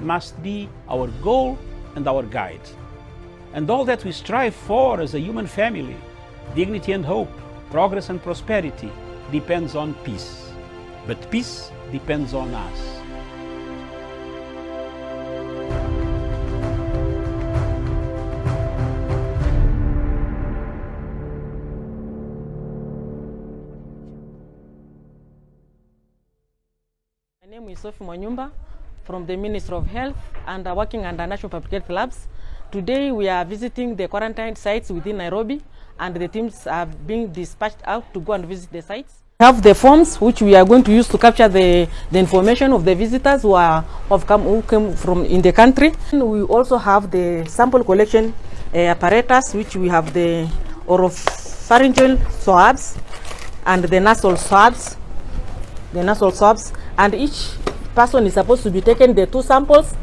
must be our goal and our guide. And all that we strive for as a human family, dignity and hope, progress and prosperity, depends on peace. But peace depends on us. My name is Sophie Mwanyumba from the Ministry of Health and working under National Public Health Labs. Today we are visiting the quarantine sites within Nairobi, and the teams are being dispatched out to go and visit the sites. We have the forms which we are going to use to capture the information of the visitors who came from in the country. And we also have the sample collection apparatus, which we have the oropharyngeal swabs and the nasal swabs. And each person is supposed to be taken the 2 samples,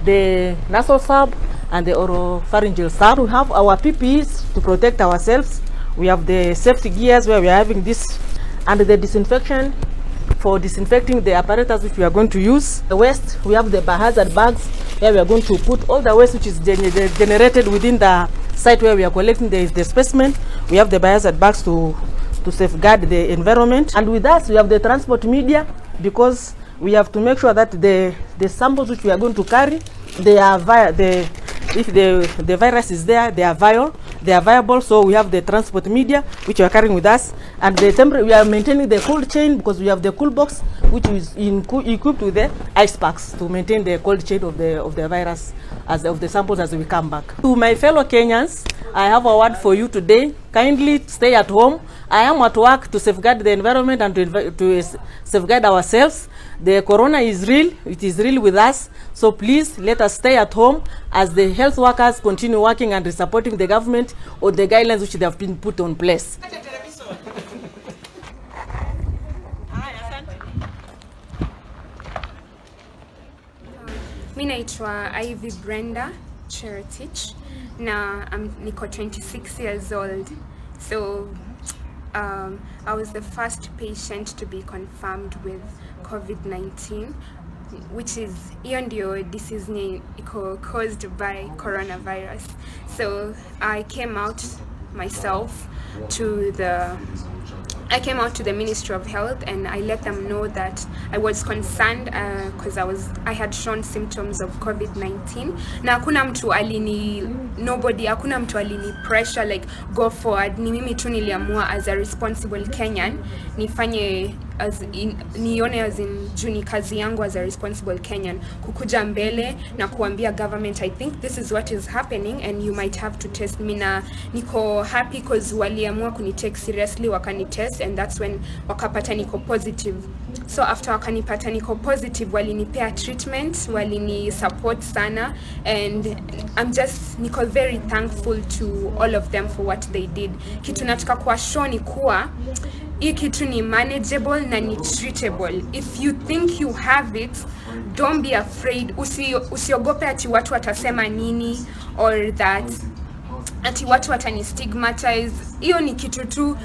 the nasal swab and the oropharyngeal swab. We have our PPEs to protect ourselves. We have the safety gears where we are having this, and the disinfection for disinfecting the apparatus which we are going to use. The waste, we have the biohazard bags where we are going to put all the waste which is generated within the site where we are collecting the specimen. We have the biohazard bags to safeguard the environment. And with us we have the transport media, because we have to make sure that the samples which we are going to carry, they are if the virus is there, they are viable. So we have the transport media which we are carrying with us, and we are maintaining the cold chain, because we have the cool box which is equipped with the ice packs to maintain the cold chain of the virus of the samples as we come back. To my fellow Kenyans, I have a word for you today. Kindly stay at home. I am at work to safeguard the environment and to safeguard ourselves. The corona is real. It is real with us. So please let us stay at home as the health workers continue working and supporting the government or the guidelines which they have been put on place. Mi naitwa Ivy Brenda Cherotich na niko 26 years old. So I was the first patient to be confirmed with COVID-19, which is hiyo ndio disease ni iko caused by coronavirus. So I came out to the Ministry of Health, and I let them know that I was concerned because I had shown symptoms of COVID-19. Na hakuna mtu alini pressure like go forward. Ni mimi tu niliamua as a responsible Kenyan nifanye nione as in juni kazi yangu as a responsible Kenyan kukuja mbele na kuambia government, I think this is what is happening and you might have to test me. Na niko happy because waliamua kunitake seriously, wakanitest, and that's when wakapata niko positive. So after wakanipata niko positive, walinipea treatment, walini support sana, and I'm just niko very thankful to all of them for what they did. Kitu nataka kuwa show ni kuwa hii kitu ni manageable na ni treatable. If you think you have it, don't be afraid. Usiogope ati watu watasema nini, or that ati watu watani stigmatize. Hiyo ni kitu tu,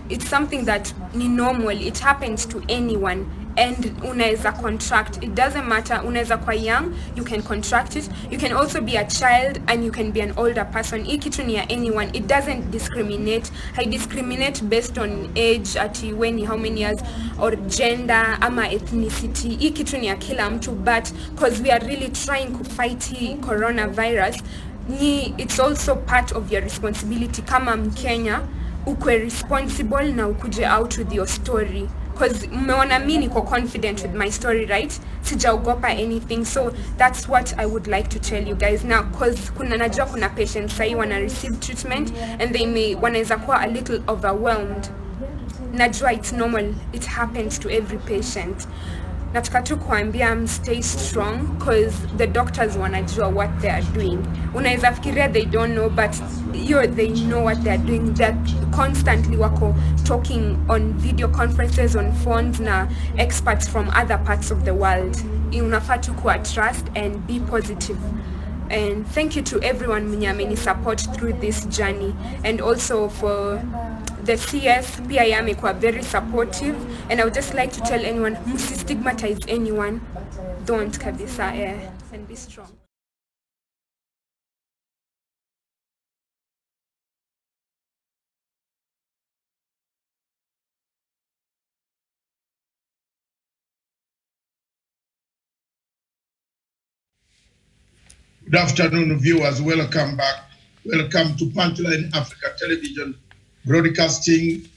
it's something that ni normal. It happens to anyone, and unaweza contract. It doesn't matter, unaweza kwa young, you can contract it. You can also be a child and you can be an older person. Hii kitu ni ya anyone. It doesn't discriminate. I discriminate based on age, ati when, how many years, or gender ama ethnicity. Hii kitu ni ya kila mtu, but because we are really trying to fight hii coronavirus, it's also part of your responsibility kama Mkenya ukwe responsible na ukuje out with your story, because mmeona mimi niko confident with my story, right? Sijaogopa anything. So that's what I would like to tell you guys now, because najua kuna patients sahi wana receive treatment and they wanaweza kuwa a little overwhelmed. Najua it's normal, it happens to every patient. Nataka tu kuambia stay strong, because the doctors wanajua what they are doing. Unaweza fikiria they don't know, but they know what they are doing. They're constantly wako talking on video conferences, on phones na experts from other parts of the world. Unafaa tu kuwa trust and be positive. And thank you to everyone mwenye ameni support through this journey, and also for the CS pia yamekuwa very supportive, and I would just like to tell anyone, msistigmatize anyone, don't kabisa, and be strong. Good afternoon, viewers. Welcome back. Welcome to Punchline Africa Television, broadcasting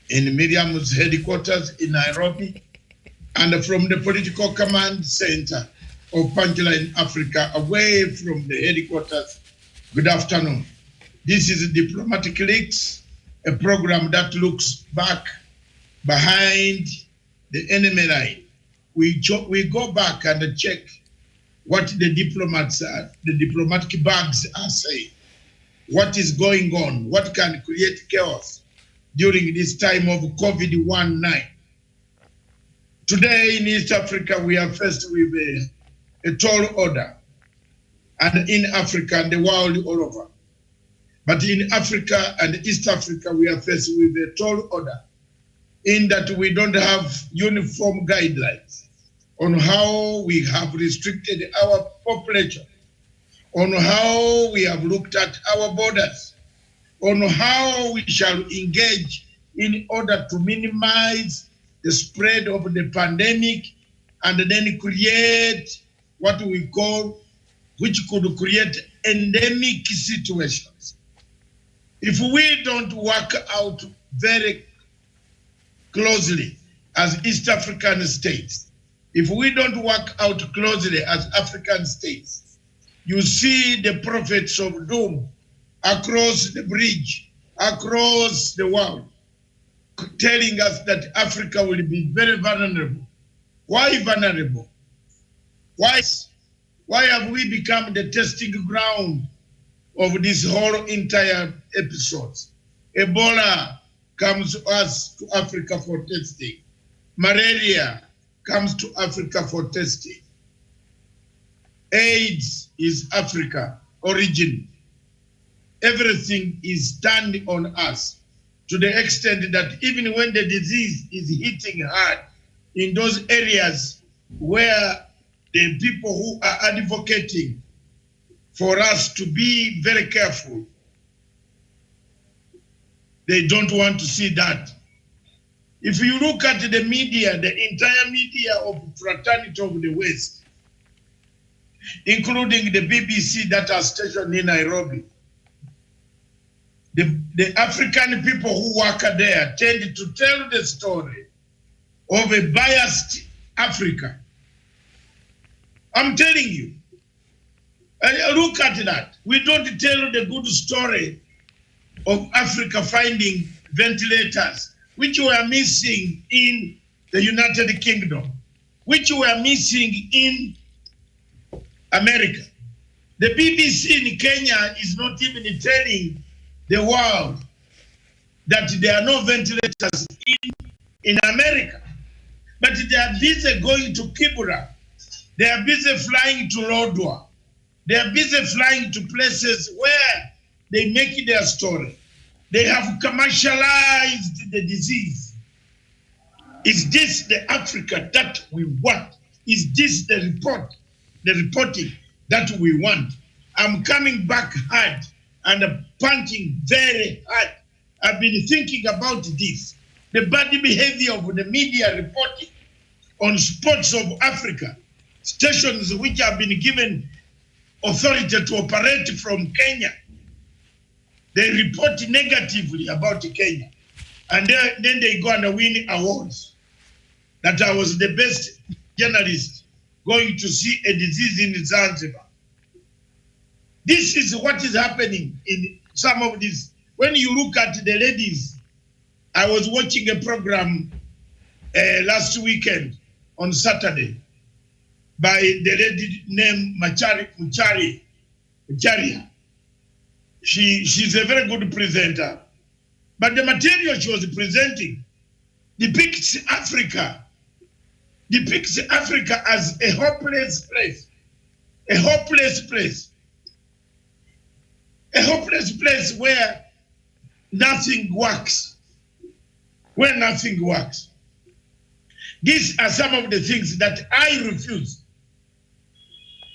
in Miriam's headquarters in Nairobi and from the political command center of Punchline Africa, away from the headquarters. Good afternoon. This is Diplomatic Leaks, a program that looks back behind the enemy line. We go back and check what the diplomats are, the diplomatic bags are saying. What is going on? What can create chaos during this time of COVID-19? Today in East Africa, we are faced with a tall order, and in Africa and the world all over. But in Africa and East Africa, we are faced with a tall order in that we don't have uniform guidelines on how we have restricted our population, on how we have looked at our borders, on how we shall engage in order to minimize the spread of the pandemic and then create what we call, which could create endemic situations. If we don't work out very closely as East African states, if we don't work out closely as African states, you see the prophets of doom across the bridge, across the world, telling us that Africa will be very vulnerable. Why vulnerable? Why have we become the testing ground of this whole entire episode? Ebola comes to us, to Africa for testing. Malaria comes to Africa for testing. AIDS is Africa origin. Everything is done on us to the extent that even when the disease is hitting hard in those areas where the people who are advocating for us to be very careful, they don't want to see that. If you look at the media, the entire media of fraternity of the West, including the BBC that are stationed in Nairobi, the African people who work there tend to tell the story of a biased Africa. I'm telling you, look at that. We don't tell the good story of Africa finding ventilators, which were missing in the United Kingdom, which were missing in America. The BBC in Kenya is not even telling the world that there are no ventilators in America. But they are busy going to Kibra. They are busy flying to Lodwar. They are busy flying to places where they make their story. They have commercialized the disease. Is this the Africa that we want? Is this the reporting that we want? I'm coming back hard and punching very hard. I've been thinking about this. The bad behavior of the media reporting on spots of Africa, stations which have been given authority to operate from Kenya. They report negatively about Kenya. And then they go and win awards. That I was the best journalist going to see a disease in Zanzibar. This is what is happening in some of these. When you look at the ladies, I was watching a program last weekend on Saturday by the lady named Mucharia. She's a very good presenter. But the material she was presenting depicts Africa as a hopeless place. A hopeless place. A hopeless place where nothing works. where nothing works. These are some of the things that I refuse.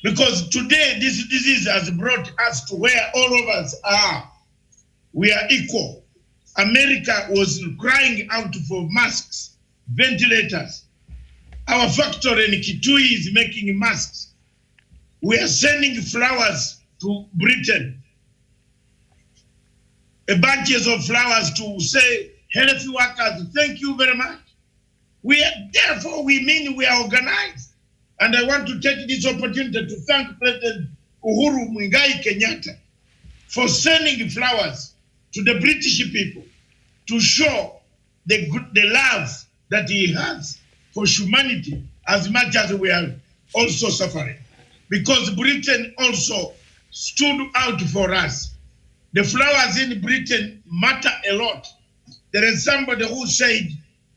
Because today this disease has brought us to where all of us are. We are equal. America was crying out for masks, ventilators. Our factory in Kitui is making masks. We are sending flowers to Britain. Bunches of flowers to say, health workers, thank you very much. Therefore, we mean we are organized. And I want to take this opportunity to thank President Uhuru Muigai Kenyatta for sending flowers to the British people to show the love that he has for humanity as much as we are also suffering. Because Britain also stood out for us. The flowers in Britain matter a lot. There is somebody who said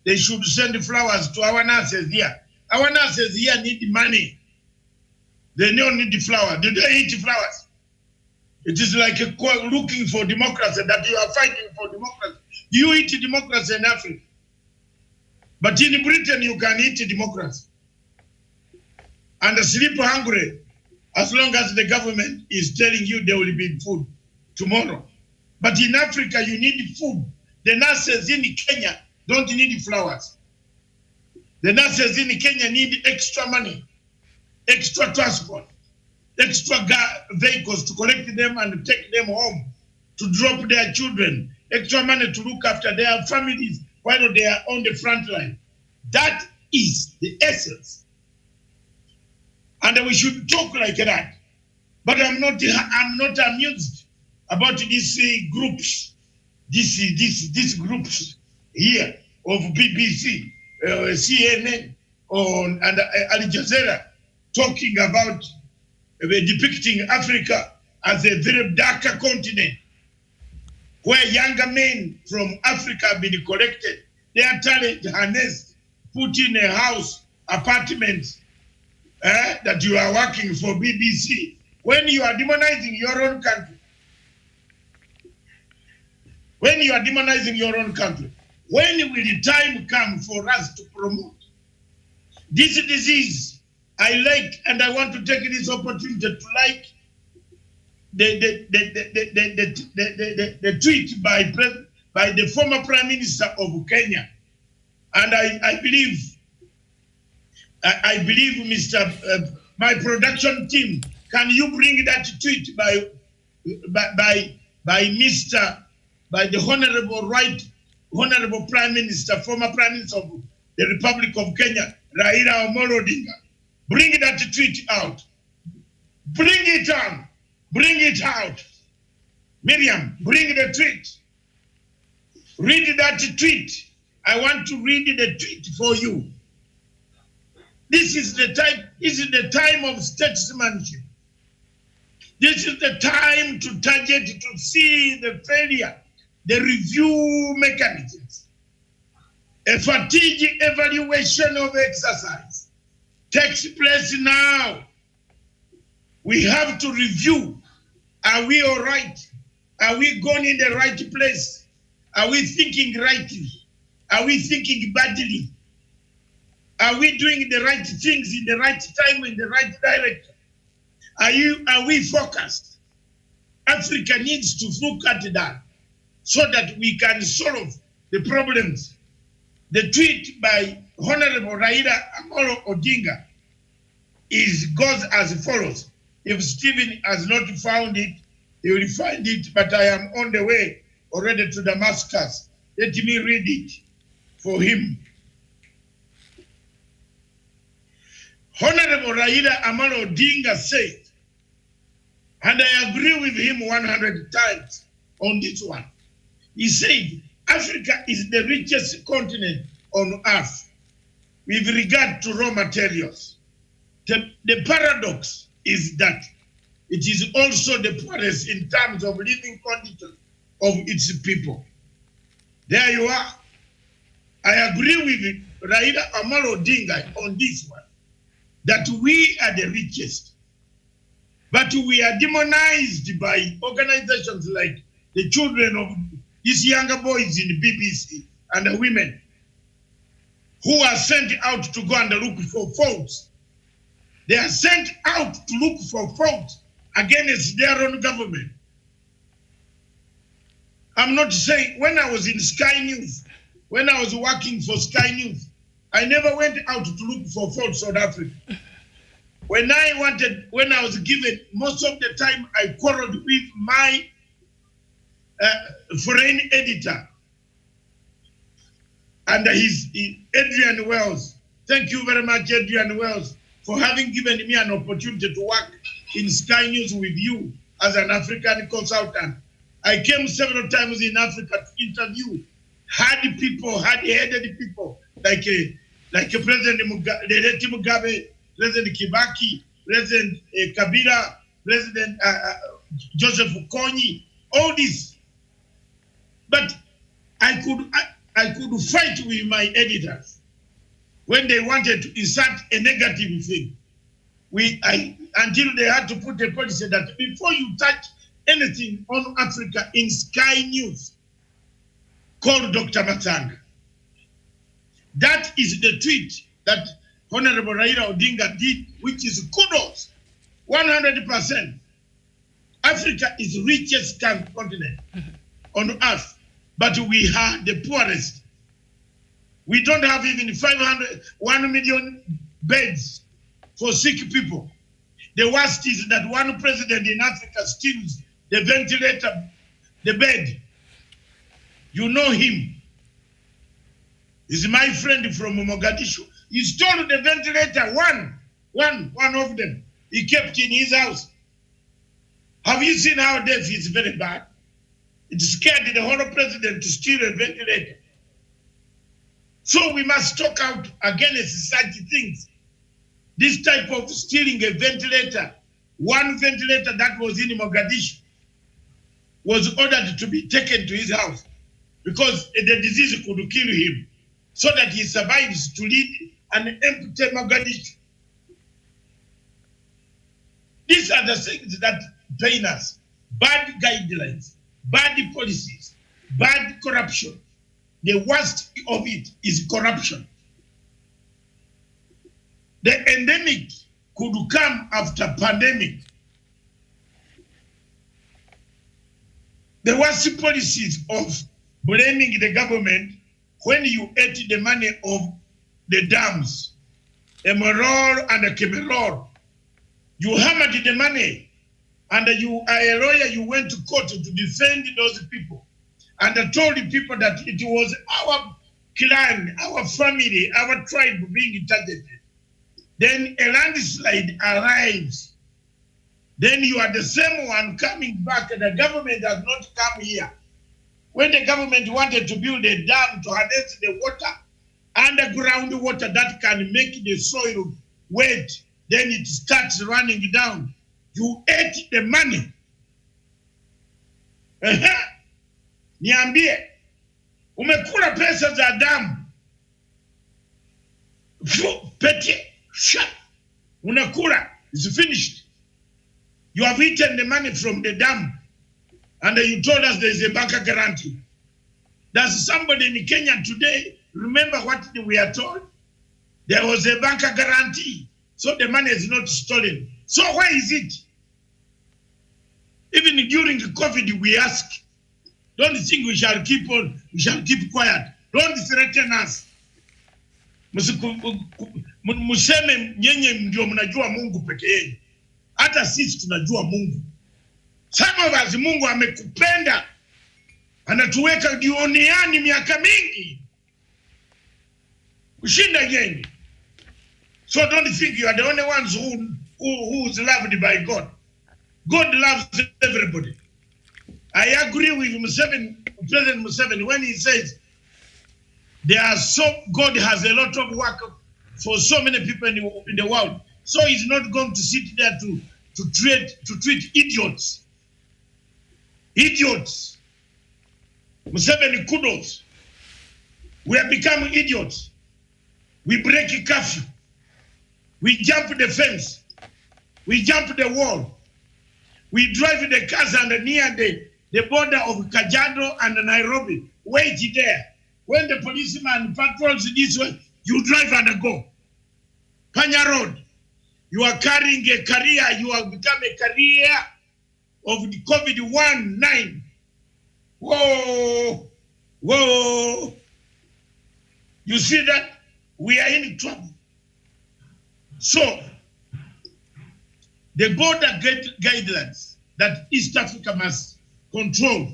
they should send flowers to our nurses here. Our nurses here need money. They don't need the flower. They don't eat flowers. It is like looking for democracy, that you are fighting for democracy. You eat democracy in Africa. But in Britain, you can eat democracy. And sleep hungry, as long as the government is telling you there will be food tomorrow. But in Africa, you need food. The nurses in Kenya don't need flowers. The nurses in Kenya need extra money, extra transport, extra vehicles to collect them and take them home, to drop their children, extra money to look after their families while they are on the front line. That is the essence. And we should talk like that. But I'm not amused about these groups, these groups here of BBC, CNN, and Al Jazeera talking about depicting Africa as a very darker continent where younger men from Africa have been collected, their talent harnessed, put in a house, apartments, that you are working for BBC, when you are demonizing your own country. When you are demonizing your own country, when will the time come for us to promote this disease? I like, and I want to take this opportunity to like the tweet by the former Prime Minister of Kenya, and I believe, Mr. My production team, can you bring that tweet by the Honorable Prime Minister, former Prime Minister of the Republic of Kenya, Raila Amolo Odinga? Bring that tweet out. Bring it on. Bring it out. Miriam, bring the tweet. Read that tweet. I want to read the tweet for you. This is the time of statesmanship. This is the time to target, to see the failure, the review mechanisms. A fatigue evaluation of exercise takes place now. We have to review. Are we all right? Are we going in the right place? Are we thinking rightly? Are we thinking badly? Are we doing the right things in the right time, in the right direction? Are we focused? Africa needs to look at that so that we can solve the problems. The tweet by Honorable Raila Amolo Odinga goes as follows. If Stephen has not found it, he will find it, but I am on the way already to Damascus. Let me read it for him. Honorable Raila Amolo Odinga said, and I agree with him 100 times on this one. He said, Africa is the richest continent on earth with regard to raw materials. The paradox is that it is also the poorest in terms of living conditions of its people. There you are. I agree with Raila Amolo Odinga on this one, that we are the richest. But we are demonized by organizations like the children of these younger boys in the BBC and the women who are sent out to go and look for faults. They are sent out to look for faults against their own government. I'm not saying, when I was in Sky News, when I was working for Sky News, I never went out to look for faults South Africa. When I was given, most of the time I quarreled with my foreign editor and Adrian Wells. Thank you very much, Adrian Wells, for having given me an opportunity to work in Sky News with you as an African consultant. I came several times in Africa to interview hard-headed people like President Mugabe, President Kibaki, President Kabila, President Joseph Kony, all this. But I could fight with my editors when they wanted to insert a negative thing. Until they had to put a policy that before you touch anything on Africa in Sky News, call Dr. Matanga. That is the tweet that Honorable Raila Odinga did, which is kudos, 100%. Africa is the richest continent on earth, but we are the poorest. We don't have even 1 million beds for sick people. The worst is that one president in Africa steals the ventilator, the bed. You know him. He's my friend from Mogadishu. He stole the ventilator, one of them. He kept in his house. Have you seen how death is very bad? It scared the whole president to steal a ventilator. So we must talk out against such things. This type of stealing a ventilator, one ventilator that was in Mogadishu, was ordered to be taken to his house because the disease could kill him, so that he survives to lead an empty Mogadishu. These are the things that pain us. Bad guidelines, bad policies, bad corruption. The worst of it is corruption. The endemic could come after pandemic. The worst policies of blaming the government when you ate the money of the dams, Emerald and Kemerol. You hammered the money, and you are a lawyer, you went to court to defend those people, and told the people that it was our clan, our family, our tribe being targeted. Then a landslide arrives. Then you are the same one coming back, and the government has not come here. When the government wanted to build a dam to harness the water, underground water that can make the soil wet, then it starts running down. You ate the money. Niambie, umekula pesa za damu. Pete, shut. Unakula, it's finished. You have eaten the money from the dam, and you told us there is a bank guarantee. There's somebody in Kenya today, remember what we are told? There was a bank guarantee, so the money is not stolen. So why is it? Even during COVID, we ask, don't think we shall keep quiet. Don't threaten us. Museme nyenye ndio mnajua Mungu peke yenu. Hata sisi tunajua Mungu. Some of us, Mungu amekupenda. Anatuweka duniani miaka mingi. Kushinda yenye. So don't think you are the only ones who is loved by God. God loves everybody. I agree with President Museveni when he says God has a lot of work for so many people in the world. So he's not going to sit there to treat idiots. Idiots. Museveni, kudos. We have become idiots. We break curfew. We jump the fence. We jump the wall. We drive the cars and near the border of Kajiado and Nairobi. Wait there. When the policeman patrols this way, you drive and go. Panya Road, you are carrying a career, you have become a career of the COVID-19. Whoa, whoa. You see that? We are in trouble. So, the border guidelines that East Africa must control.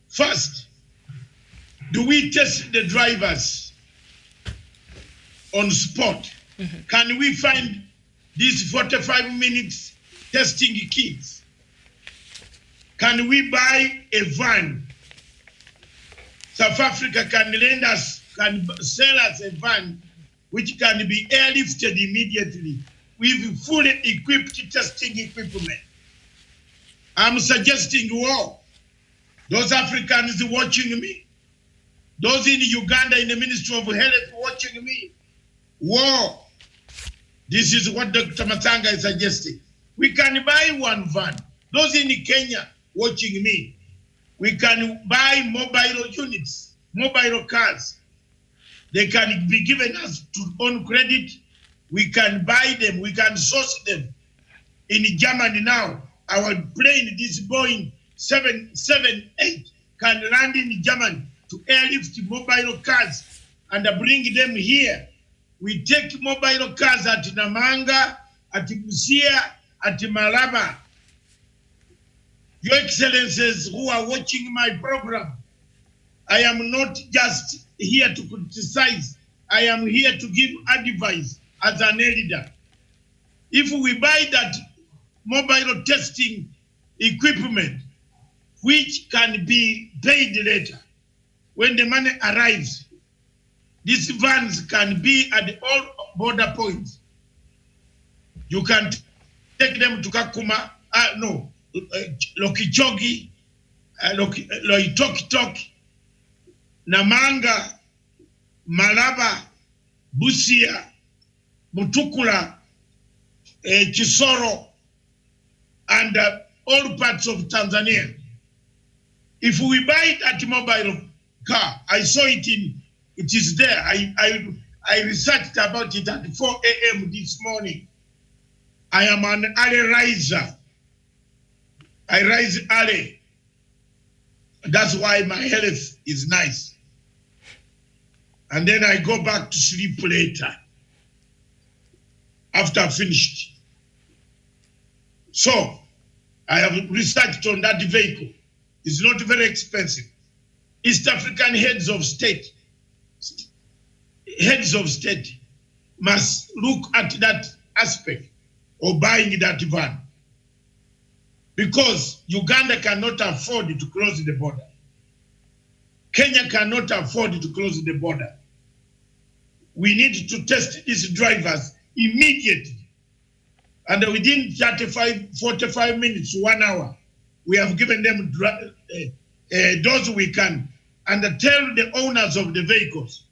First, do we test the drivers on spot? Can we find these 45 minutes testing kits? Can we buy a van? South Africa can lend us, can sell us a van which can be airlifted immediately with fully equipped testing equipment. I'm suggesting war. Those Africans watching me, those in Uganda in the Ministry of Health watching me, war. This is what Dr. Matanga is suggesting. We can buy one van. Those in Kenya watching me, we can buy mobile units, mobile cars. They can be given us on credit. We can buy them. We can source them. In Germany now, our plane, this Boeing 778, can land in Germany to airlift mobile cars and bring them here. We take mobile cars at Namanga, at Busia, at Malaba. Your Excellencies who are watching my program, I am not just here to criticize. I am here to give advice as an elder. If we buy that mobile testing equipment, which can be paid later, when the money arrives, these vans can be at all border points. You can take them to Kakuma, Lokichogi, Loitoktok, Namanga, Malaba, Busia, Mutukula, Chisoro, and all parts of Tanzania. If we buy that mobile car, I saw it it is there. I researched about it at 4 a.m. this morning. I am an early riser. I rise early. That's why my health is nice. And then I go back to sleep later after I finished. So I have researched on that vehicle. It's not very expensive. East African heads of state must look at that aspect of buying that van, because Uganda cannot afford to close the border. Kenya cannot afford to close the border. We need to test these drivers immediately. And within 45 minutes, 1 hour, we have given them those we can. And tell the owners of the vehicles,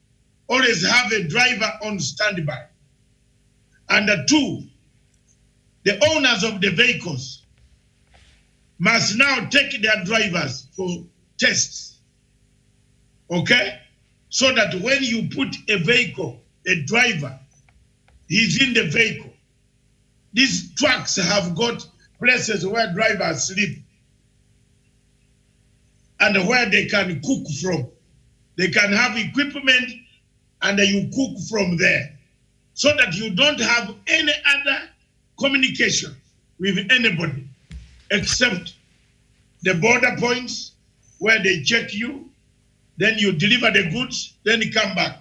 always have a driver on standby. And two, the owners of the vehicles must now take their drivers for tests. Okay? So that when you put a vehicle, a driver, he's in the vehicle. These trucks have got places where drivers sleep and where they can cook from. They can have equipment and you cook from there, so that you don't have any other communication with anybody except the border points where they check you, then you deliver the goods, then you come back.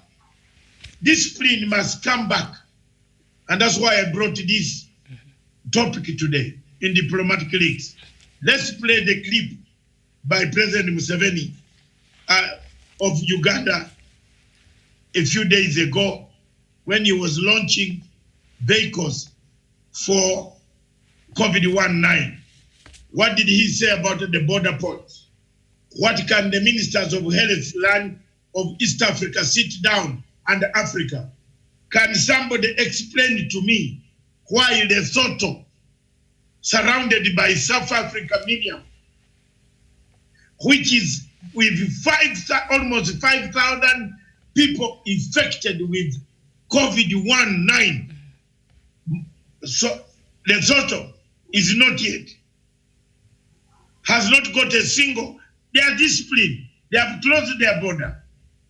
Discipline must come back. And that's why I brought this topic today in Diplomatic Leaks. Let's play the clip by President Museveni of Uganda a few days ago when he was launching vehicles for COVID-19. What did he say about the border points? What can the ministers of health learn of East Africa, sit down, and Africa? Can somebody explain to me why Lesotho, surrounded by South Africa medium, which is with almost 5,000 people infected with COVID-19. So Lesotho is not yet, has not got a single. They are disciplined. They have closed their border.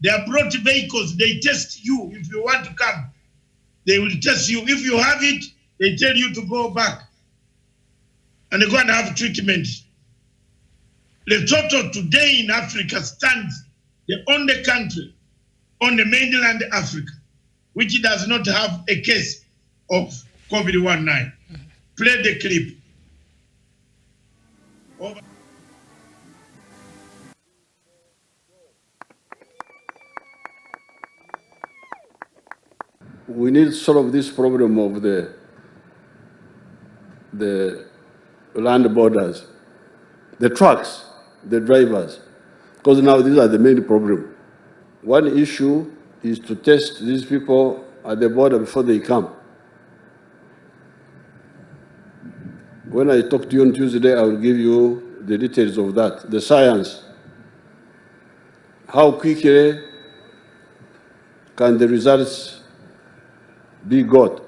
They have brought vehicles. They test you if you want to come. They will test you. If you have it, they tell you to go back and they go and have treatment. Lesotho today in Africa stands the only country on the mainland Africa which does not have a case of COVID-19. Play the clip. Over. We need to solve this problem of the land borders, the trucks, the drivers, because now these are the main problem. One issue is to test these people at the border before they come. When I talk to you on Tuesday, I will give you the details of that, the science. How quickly can the results be got?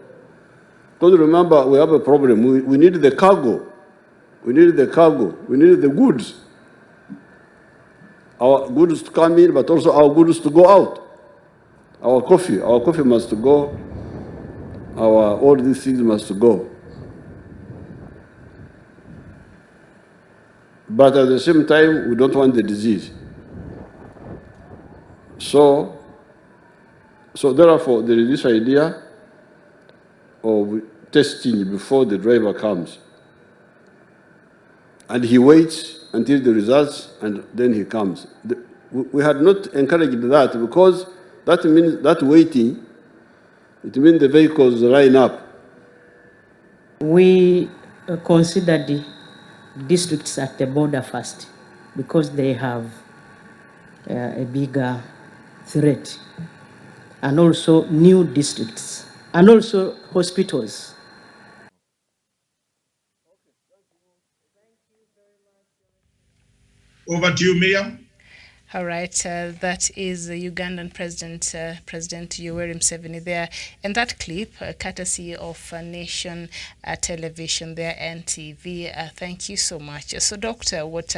Because remember, we have a problem. We need the cargo. We need the cargo. We need the goods. Our goods to come in, but also our goods to go out. Our coffee must go. All these things must go. But at the same time, we don't want the disease. So therefore, there is this idea of testing before the driver comes. And he waits until the results, and then he comes. We had not encouraged that because that means that waiting, it means the vehicles line up. We considered the districts at the border first because they have a bigger threat, and also new districts, and also hospitals. Over to you, Miriam. All right, that is Ugandan President Yoweri Museveni there. And that clip, courtesy of Nation Television there, NTV. Thank you so much. So, Doctor, what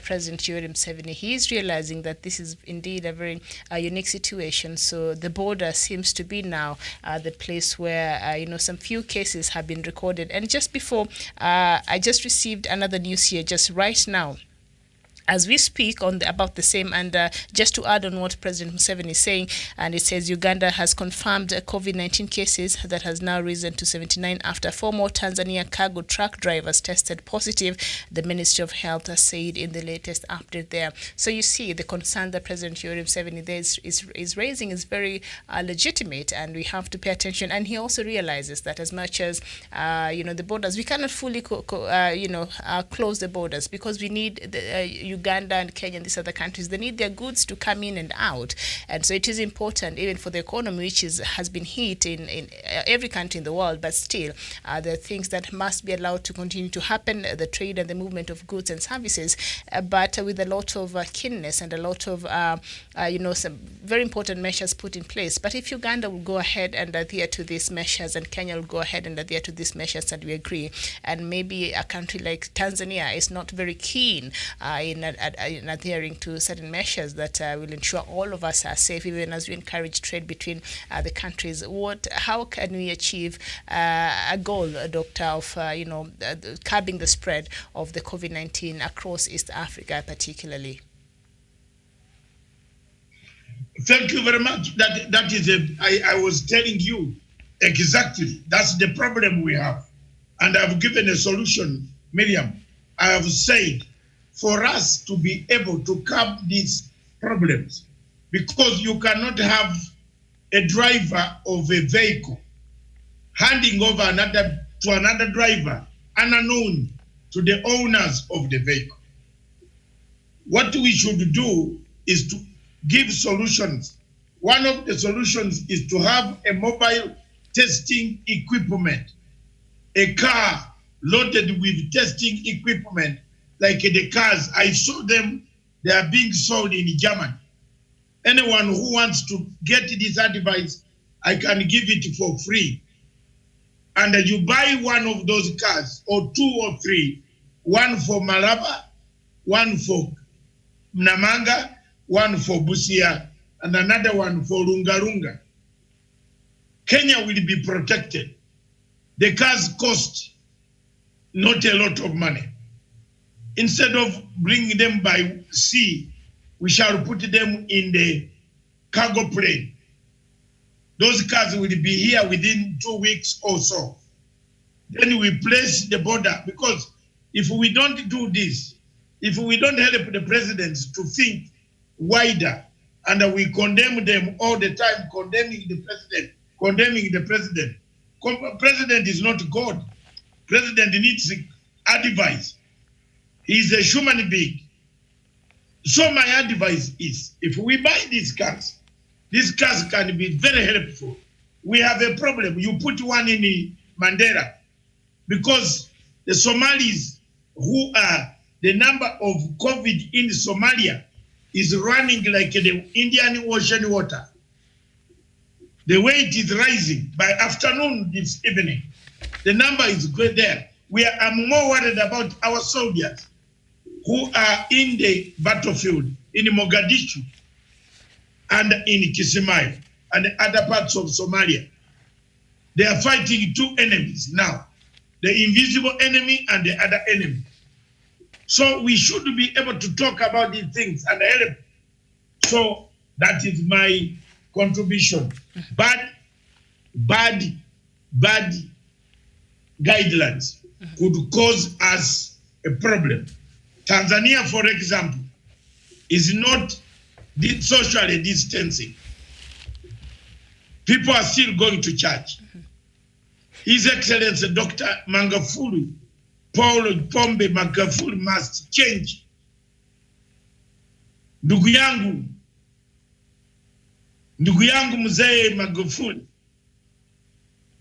President Yoweri Museveni, he is realizing that this is indeed a very unique situation. So the border seems to be now the place where, some few cases have been recorded. And just before, I just received another news here just right now, as we speak about the same, and just to add on what President Museveni is saying, and it says Uganda has confirmed COVID-19 cases that has now risen to 79 after 4 more Tanzania cargo truck drivers tested positive, the Ministry of Health has said in the latest update there. So you see, the concern that President Yoweri Museveni there is raising is very legitimate, and we have to pay attention. And he also realizes that as much as, the borders, we cannot fully, close the borders, because we need Uganda and Kenya and these other countries, they need their goods to come in and out. And so it is important, even for the economy, which has been hit in every country in the world, but still, there are things that must be allowed to continue to happen, the trade and the movement of goods and services, but with a lot of keenness and a lot of, some very important measures put in place. But if Uganda will go ahead and adhere to these measures, and Kenya will go ahead and adhere to these measures, and we agree, and maybe a country like Tanzania is not very keen in adhering to certain measures that will ensure all of us are safe, even as we encourage trade between the countries. How can we achieve a goal, Doctor, of curbing the spread of the COVID-19 across East Africa, particularly? Thank you very much. That is I was telling you exactly. That's the problem we have, and I've given a solution, Miriam. I have said, for us to be able to curb these problems, because you cannot have a driver of a vehicle handing over to another driver unknown to the owners of the vehicle. What we should do is to give solutions. One of the solutions is to have a mobile testing equipment, a car loaded with testing equipment, like the cars. I saw them they are being sold in Germany. Anyone who wants to get this advice, I can give it for free. And you buy one of those cars, or 2 or 3, one for Malaba, one for Mnamanga, one for Busia, and another one for Lunga. Kenya will be protected. The cars cost not a lot of money. Instead of bringing them by sea, we shall put them in the cargo plane. Those cars will be here within 2 weeks or so. Then we place the border, because if we don't do this, if we don't help the presidents to think wider, and we condemn them all the time, condemning the president. President is not God. President needs advice. He is a human being. So my advice is, if we buy these cars can be very helpful. We have a problem. You put one in Mandera, because the Somalis who are, the number of COVID in Somalia is running like the Indian Ocean water. The weight is rising. By afternoon this evening, the number is good there. I'm more worried about our soldiers who are in the battlefield in Mogadishu and in Kismayo and other parts of Somalia. They are fighting 2 enemies now, the invisible enemy and the other enemy. So we should be able to talk about these things and help. So that is my contribution. Bad guidelines could cause us a problem. Tanzania, for example, is not socially distancing. People are still going to church. His Excellency Dr. Magufuli, Paul Pombe Magufuli must change. Ndugu yangu mzee Magufuli,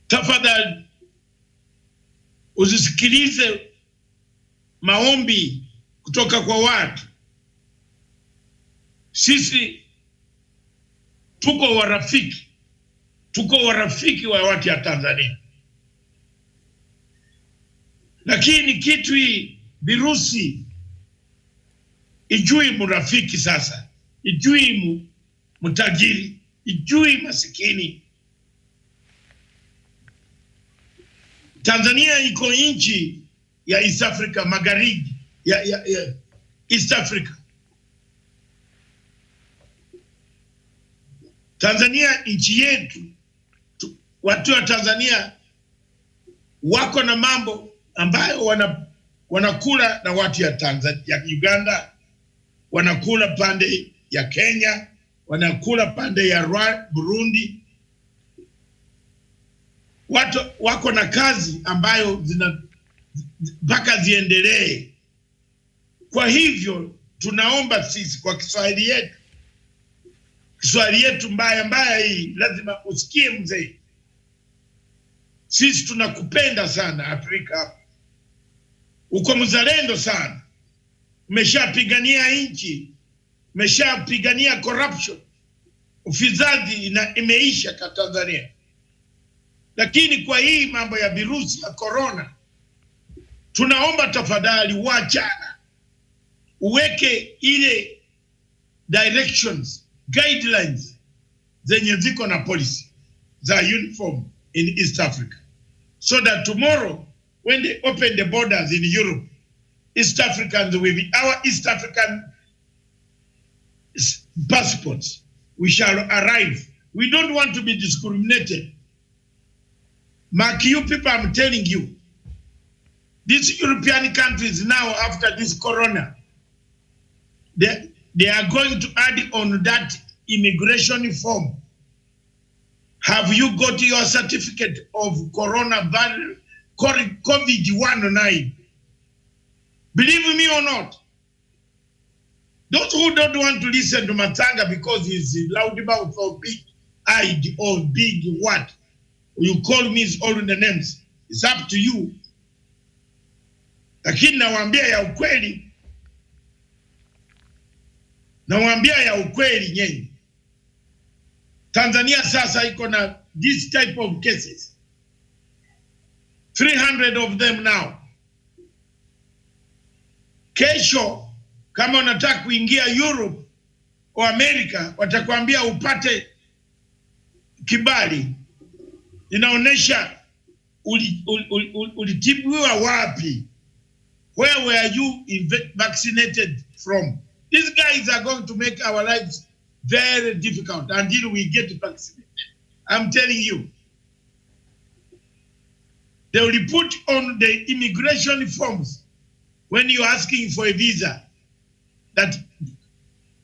tafadhali usisikilize maombi kutoka kwa watu. Sisi tuko warafiki wa watu ya Tanzania. Lakini kitu hii virusi ijui mrafiki sasa, ijui mtajiri, ijui masikini. Tanzania iko nchi ya East Africa magharibi, ya East Africa. Tanzania nchi yetu, watu wa Tanzania wako na mambo ambayo wanakula na watu ya Tanzania, ya Uganda, wanakula pande ya Kenya, wanakula pande ya Burundi. Watu wako na kazi ambayo mpaka ziendelee. Kwa hivyo tunaomba sisi kwa Kiswahili yetu mbaya hii, lazima usikie mzee. Sisi tunakupenda sana Afrika. Uko mzalendo sana. Umeshapigania nchi, umeshapigania corruption. Ufisadi imeisha kwa Tanzania. Lakini kwa hii mambo ya virusi ya corona, tunaomba tafadhali wachana. Uweke ile directions, guidelines zenye ziko na policy za uniform in East Africa, so that tomorrow when they open the borders in Europe, East Africans with our East African passports, we shall arrive. We don't want to be discriminated. Mark, you people, I'm telling you, these European countries now, after this corona, they are going to add on that immigration form. Have you got your certificate of coronavirus, COVID-19? Believe me or not, those who don't want to listen to Matanga because he's loudmouth or big-eyed or big what, you call me all the names, it's up to you. Lakini nawaambia ya ukweli, Nawaambia ya ukweli nyenye. Tanzania sasa iko na this type of cases. 300 of them now. Kesho kama unataka kuingia Europe au America watakwambia upate kibali. Inaonesha ulitibiwa wapi? Where were you vaccinated from? These guys are going to make our lives very difficult until we get vaccinated. I'm telling you. They will put on the immigration forms when you're asking for a visa that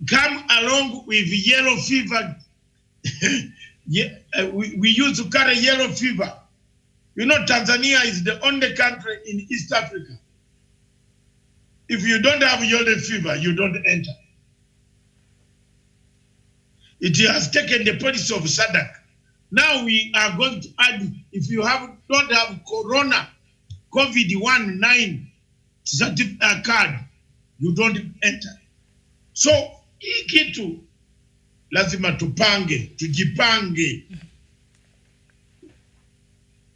come along with yellow fever. We used to carry yellow fever. You know, Tanzania is the only country in East Africa. If you don't have yellow fever, you don't enter. It has taken the policy of SADC. Now we are going to add, if you don't have corona, COVID-19 certificate card, you don't enter. So, hii kitu lazima tujipange.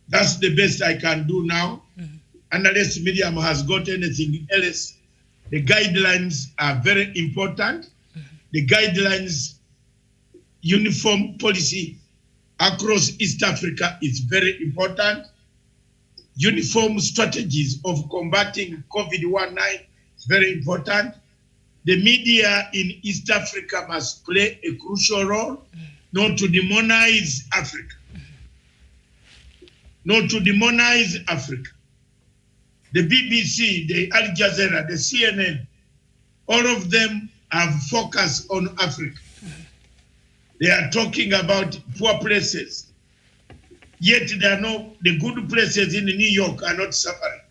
That's the best I can do now. Unless Miriam has got anything else. The guidelines are very important. The guidelines, uniform policy across East Africa is very important. Uniform strategies of combating COVID-19 is very important. The media in East Africa must play a crucial role, not to demonize Africa. Not to demonize Africa. The BBC, the Al Jazeera, the CNN, all of them have focused on Africa. They are talking about poor places. Yet the good places in New York are not suffering.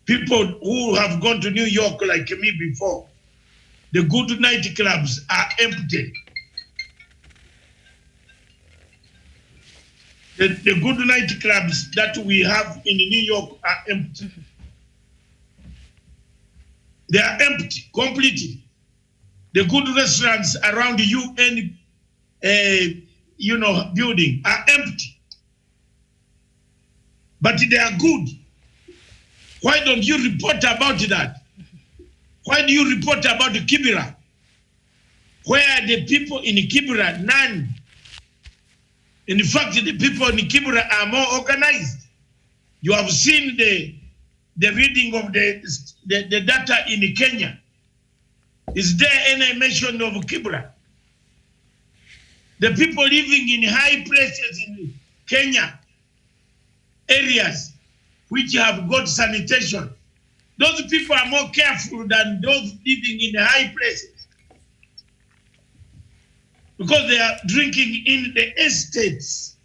People who have gone to New York like me before, the good nightclubs are empty. The good nightclubs that we have in New York are empty. They are empty completely. The good restaurants around the UN, building are empty. But they are good. Why don't you report about that? Why do you report about the Kibera? Where the people in Kibera, none. In fact, the people in Kibera are more organized. You have seen the reading of the data in Kenya. Is there any mention of Kibera? The people living in high places in Kenya, areas which have got sanitation, those people are more careful than those living in high places. Because they are drinking in the estates.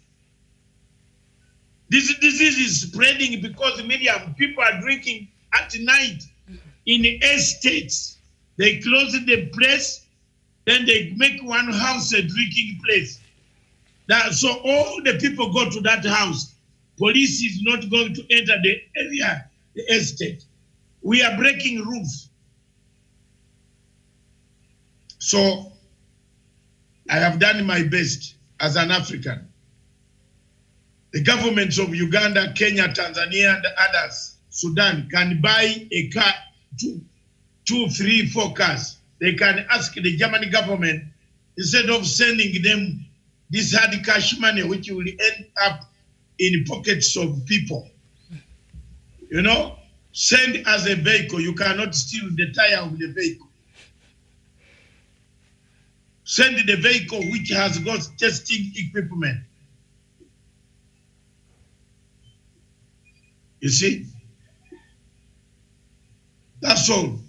This disease is spreading because people are drinking at night in the estates. They close the place, then they make one house a drinking place. So all the people go to that house. Police is not going to enter the area, the estate. We are breaking rules. So I have done my best as an African. The governments of Uganda, Kenya, Tanzania, and others, Sudan, can buy a car, two, 3, 4 cars. They can ask the German government, instead of sending them this hard cash money, which will end up in pockets of people. Send as a vehicle. You cannot steal the tire of the vehicle. Send the vehicle which has got testing equipment. You see? That's all.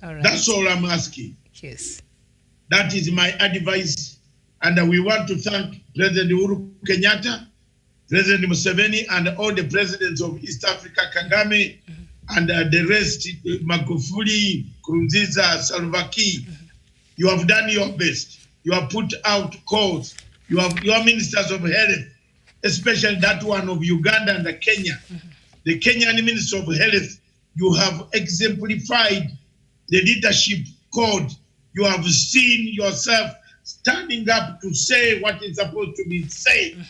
All right. That's all I'm asking. Yes. That is my advice. And we want to thank President Uhuru Kenyatta, President Museveni, and all the presidents of East Africa, Kagame, and the rest, Magufuli, Nkurunziza, Salva Kiir. You have done your best. You have put out calls. You have your ministers of health, especially that one of Uganda and Kenya. The Kenyan Minister of Health, you have exemplified the leadership code. You have seen yourself standing up to say what is supposed to be said.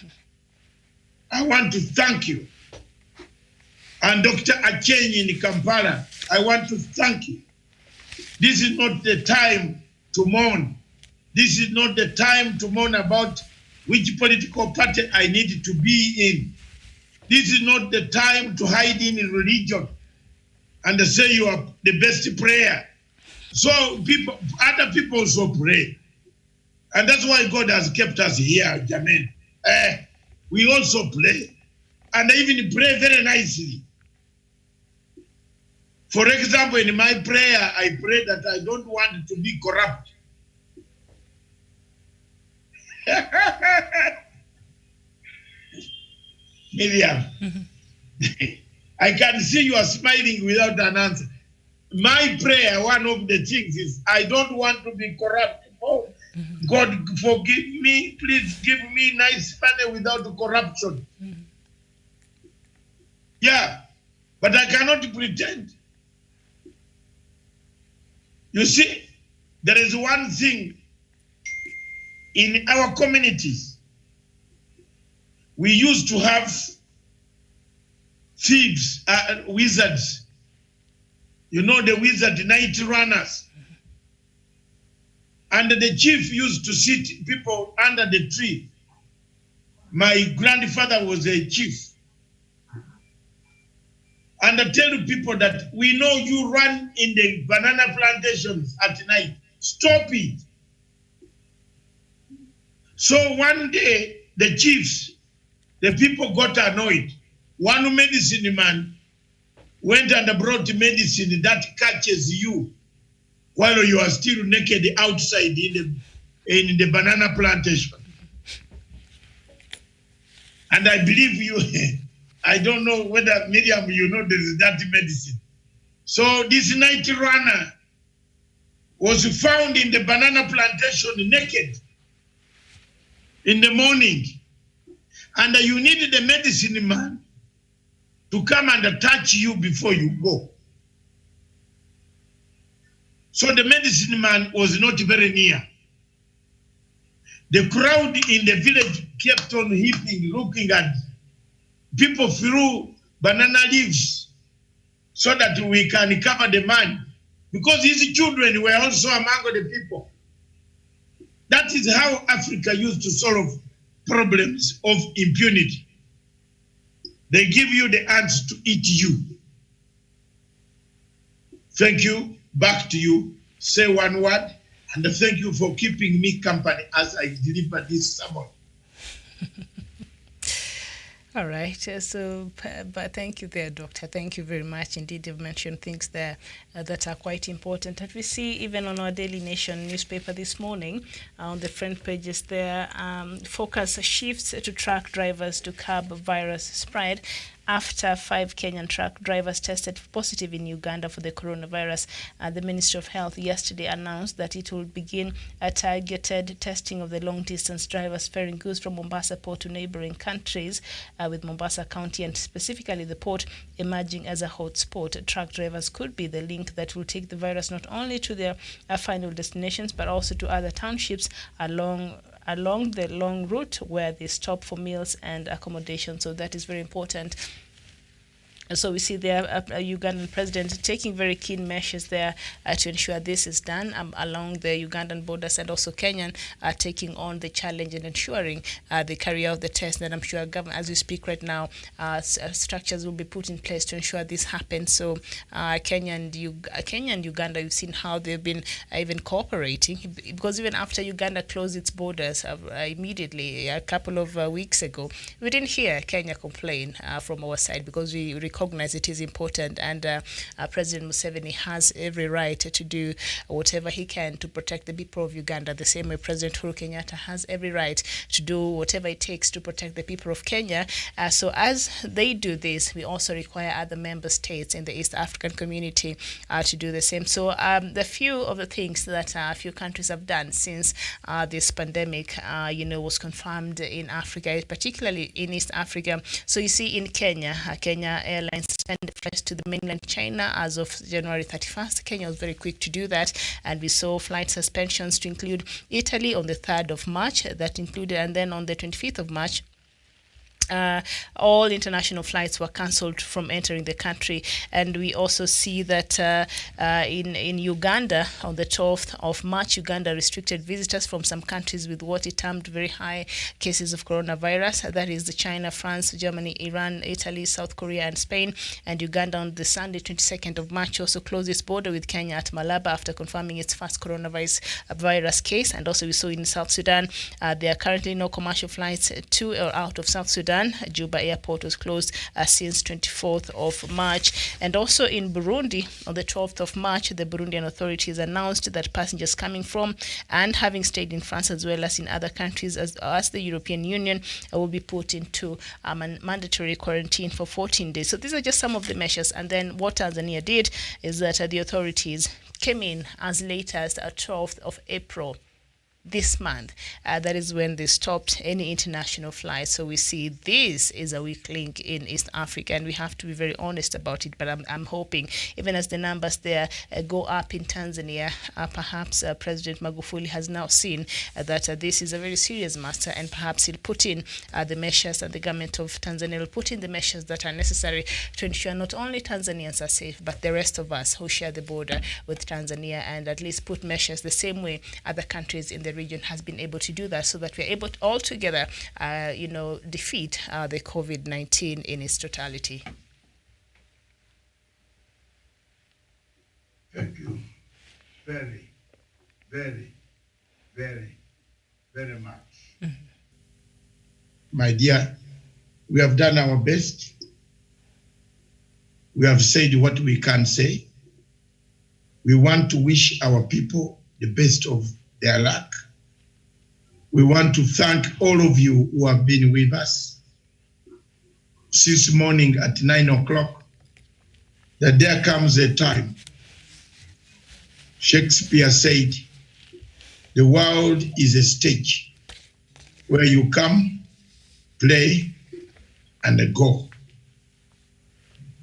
I want to thank you. And Dr. Achenyi in Kampala, I want to thank you. This is not the time to mourn. This is not the time to mourn about which political party I need to be in. This is not the time to hide in religion and say you are the best prayer. So other people also pray. And that's why God has kept us here, Jermaine. We also pray. And I even pray very nicely. For example, in my prayer, I pray that I don't want to be corrupt. Miriam, I can see you are smiling without an answer. My prayer, one of the things is, I don't want to be corrupt. Oh, God, forgive me. Please give me nice money without corruption. Yeah, but I cannot pretend. You see, there is one thing in our communities. We used to have thieves, wizards. You know the wizard night runners. And the chief used to sit people under the tree. My grandfather was a chief. And I tell people that we know you run in the banana plantations at night. Stop it. So one day, the chiefs, the people got annoyed. One medicine man went and brought medicine that catches you while you are still naked outside in the banana plantation. And I believe you, I don't know whether, Miriam, you know there is that medicine. So this night runner was found in the banana plantation naked in the morning. And you need the medicine man to come and touch you before you go. So the medicine man was not very near. The crowd in the village kept on heaping, looking at people threw banana leaves so that we can cover the man. Because his children were also among the people. That is how Africa used to solve problems of impunity. They give you the ants to eat you. Thank you. Back to you. Say one word. And thank you for keeping me company as I deliver this sermon. All right. But thank you there, Doctor. Thank you very much. Indeed, you've mentioned things there that are quite important. And we see even on our Daily Nation newspaper this morning, on the front pages there, focus shifts to truck drivers to curb virus spread. After 5 Kenyan truck drivers tested positive in Uganda for the coronavirus, the Ministry of Health yesterday announced that it will begin a targeted testing of the long-distance drivers ferrying goods from Mombasa port to neighboring countries, with Mombasa County and specifically the port emerging as a hotspot. Truck drivers could be the link that will take the virus not only to their final destinations, but also to other townships along the long route where they stop for meals and accommodation. So that is very important. So we see there a Ugandan president taking very keen measures there to ensure this is done along the Ugandan borders, and also Kenyan taking on the challenge and ensuring they carry out the test. And I'm sure, as we speak right now, structures will be put in place to ensure this happens. So Kenya and Uganda, you've seen how they've been even cooperating, because even after Uganda closed its borders immediately a couple of weeks ago, we didn't hear Kenya complain from our side, because we recognize it is important, and President Museveni has every right to do whatever he can to protect the people of Uganda, the same way President Uhuru Kenyatta has every right to do whatever it takes to protect the people of Kenya. So as they do this, we also require other member states in the East African community to do the same. So the few of the things that a few countries have done since this pandemic, was confirmed in Africa, particularly in East Africa. So you see in Kenya, Kenya Airlines airlines suspended flights to the mainland China as of January 31st. Kenya was very quick to do that, and we saw flight suspensions to include Italy on the 3rd of March, that included, and then on the 25th of March, all international flights were cancelled from entering the country. And we also see that in Uganda, on the 12th of March, Uganda restricted visitors from some countries with what it termed very high cases of coronavirus. That is the China, France, Germany, Iran, Italy, South Korea, and Spain. And Uganda on the Sunday, 22nd of March, also closed its border with Kenya at Malaba after confirming its first coronavirus case. And also we saw in South Sudan, there are currently no commercial flights to or out of South Sudan. Juba airport was closed since 24th of March. And also in Burundi, on the 12th of March, the Burundian authorities announced that passengers coming from and having stayed in France as well as in other countries as the European Union will be put into mandatory quarantine for 14 days. So these are just some of the measures. And then what Tanzania did is that the authorities came in as late as 12th of April this month. That is when they stopped any international flights. So we see this is a weak link in East Africa, and we have to be very honest about it. But I'm hoping, even as the numbers there go up in Tanzania, perhaps President Magufuli has now seen that this is a very serious matter, and perhaps he'll put in the measures, and the government of Tanzania will put in the measures that are necessary to ensure not only Tanzanians are safe, but the rest of us who share the border with Tanzania, and at least put measures the same way other countries in the region has been able to do that, so that we're able to all together, defeat the COVID-19 in its totality. Thank you very, very, very, very much. Mm-hmm. My dear, we have done our best. We have said what we can say. We want to wish our people the best of their luck. We want to thank all of you who have been with us since morning at 9 o'clock, that there comes a time. Shakespeare said, the world is a stage where you come, play, and go.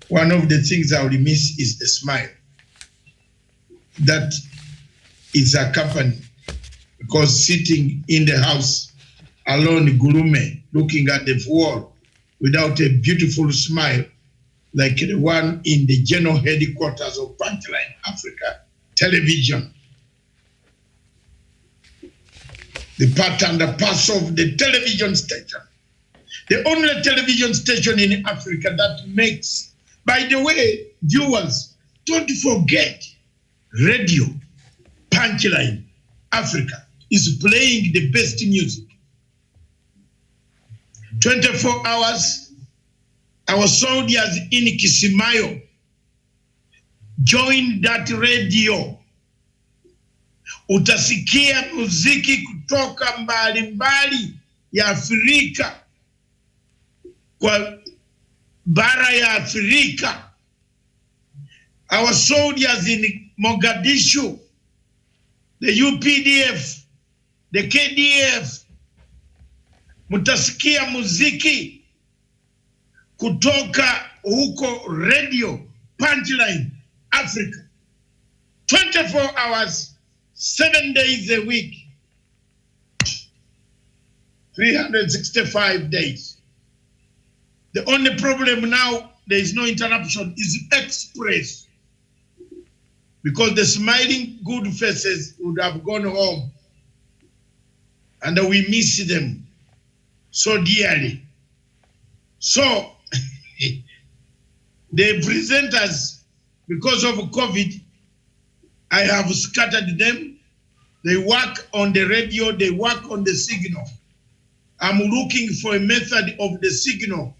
One of the things I will miss is the smile that is accompanied. Because sitting in the house alone, gurume, looking at the wall without a beautiful smile, like the one in the general headquarters of Punchline Africa television. The part and the parcel of the television station. The only television station in Africa that makes, by the way, viewers, don't forget, radio, Punchline Africa is playing the best music. 24 hours, our soldiers in Kisimayo join that radio. Utasikia muziki kutoka mbali ya Afrika, kwa bara ya Afrika. Our soldiers in Mogadishu, the UPDF, the KDF, mutasikia muziki kutoka huko radio Punchline Africa. 24 hours, 7 days a week, 365 days. The only problem now, there is no interruption, is Express. Because the smiling good faces would have gone home. And we miss them so dearly. So, the presenters, because of COVID, I have scattered them. They work on the radio, they work on the signal. I'm looking for a method of the signal,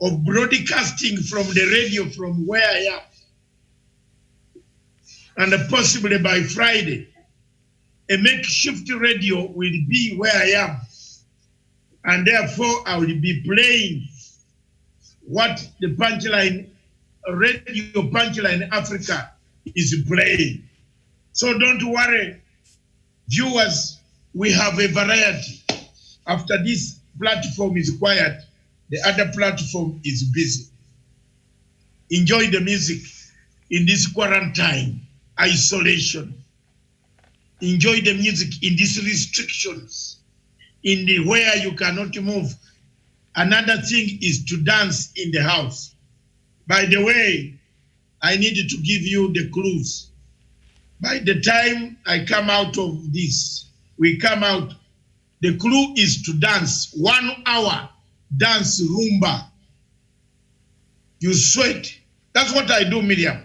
of broadcasting from the radio from where I am. And possibly by Friday, a makeshift radio will be where I am. And therefore, I will be playing what the Punchline Radio Punchline Africa is playing. So don't worry, viewers, we have a variety. After this platform is quiet, the other platform is busy. Enjoy the music in this quarantine, isolation. Enjoy the music in these restrictions, in the where you cannot move. Another thing is to dance in the house. By the way, I needed to give you the clues. By the time I come out of this, we come out, the clue is to dance 1 hour, dance rumba. You sweat. That's what I do, Miriam.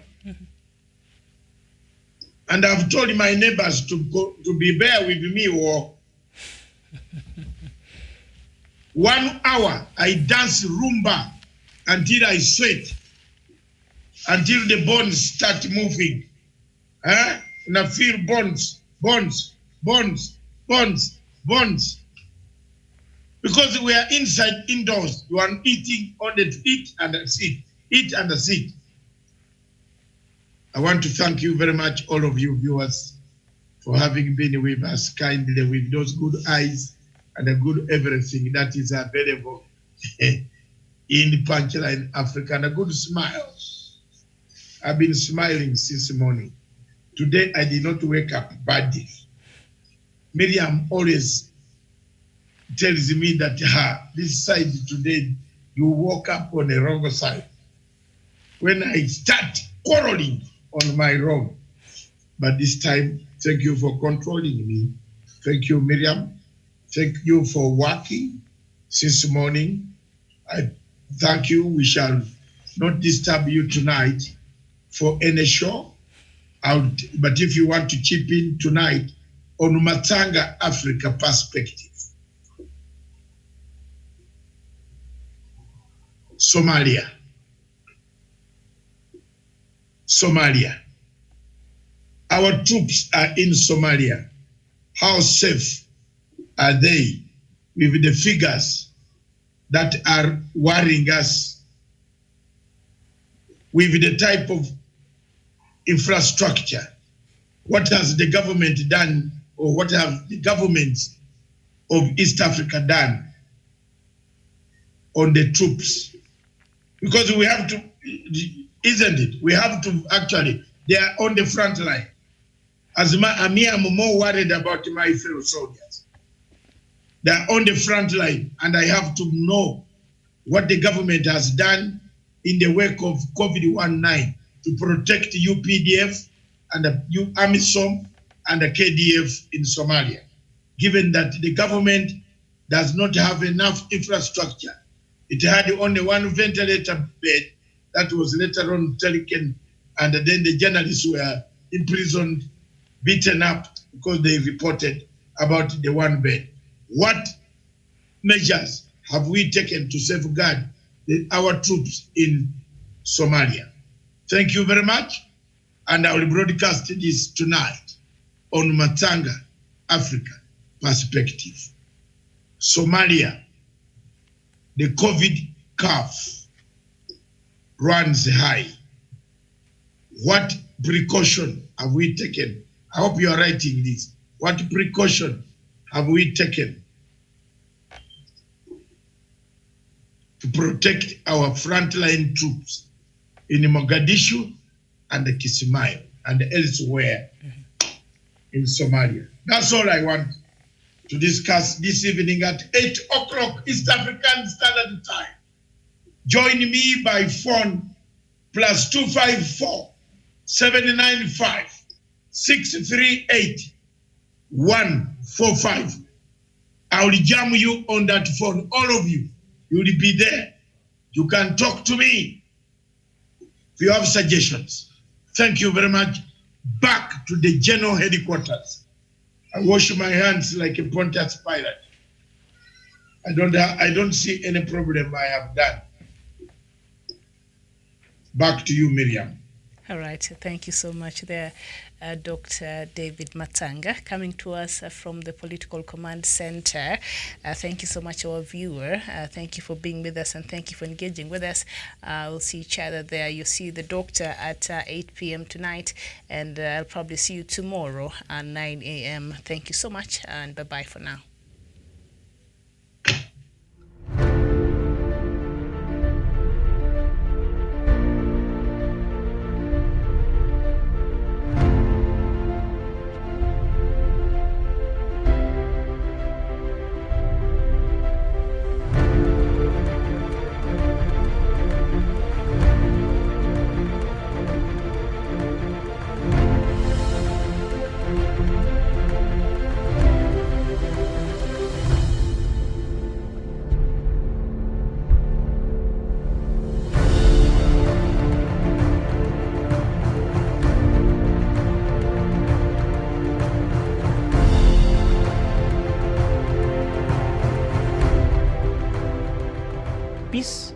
And I've told my neighbors to be there with me, or 1 hour, I dance rumba until I sweat, until the bones start moving. And I feel bones. Because we are inside, indoors, you are eating only to eat and sit. I want to thank you very much, all of you viewers, for having been with us kindly with those good eyes and a good everything that is available in Punchline Africa, and a good smile. I've been smiling since morning. Today I did not wake up badly. Miriam always tells me that this side today, you woke up on the wrong side. When I start quarreling on my wrong. But this time, thank you for controlling me. Thank you, Miriam. Thank you for working since morning. I thank you. We shall not disturb you tonight for any show. But if you want to chip in tonight on Matanga Africa Perspective, Somalia. Our troops are in Somalia. How safe are they with the figures that are worrying us, with the type of infrastructure? What has the government done, or what have the governments of East Africa done on the troops? Because we have to, isn't it? We have to actually, they are on the front line. As I'm more worried about my fellow soldiers. They are on the front line, and I have to know what the government has done in the wake of COVID-19 to protect UPDF and the AMISOM and the KDF in Somalia, given that the government does not have enough infrastructure. It had only one ventilator bed that was later on taken, and then the journalists were imprisoned, beaten up because they reported about the one bed. What measures have we taken to safeguard our troops in Somalia? Thank you very much. And I will broadcast this tonight on Matanga Africa Perspective. Somalia, the COVID curve runs high. What precaution have we taken? I hope you are writing this. What precaution have we taken to protect our frontline troops in Mogadishu and the Kismayo and elsewhere in Somalia? That's all I want to discuss this evening at 8 o'clock East African Standard Time. Join me by phone +254 795 638 145. I will jam you on that phone, all of you. You will be there. You can talk to me if you have suggestions. Thank you very much. Back to the general headquarters. I wash my hands like a Pontius Pilate. I don't see any problem I have done. Back to you, Miriam. All right, thank you so much there, Dr. David Matanga, coming to us from the Political Command Center. Thank you so much, our viewer. Thank you for being with us, and thank you for engaging with us. We'll see each other there. You'll see the doctor at 8 p.m. tonight, and I'll probably see you tomorrow at 9 a.m. Thank you so much, and bye-bye for now.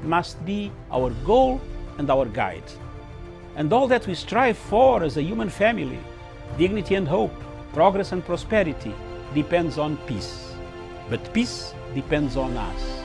must be our goal and our guide. And all that we strive for as a human family, dignity and hope, progress and prosperity, depends on peace. But peace depends on us.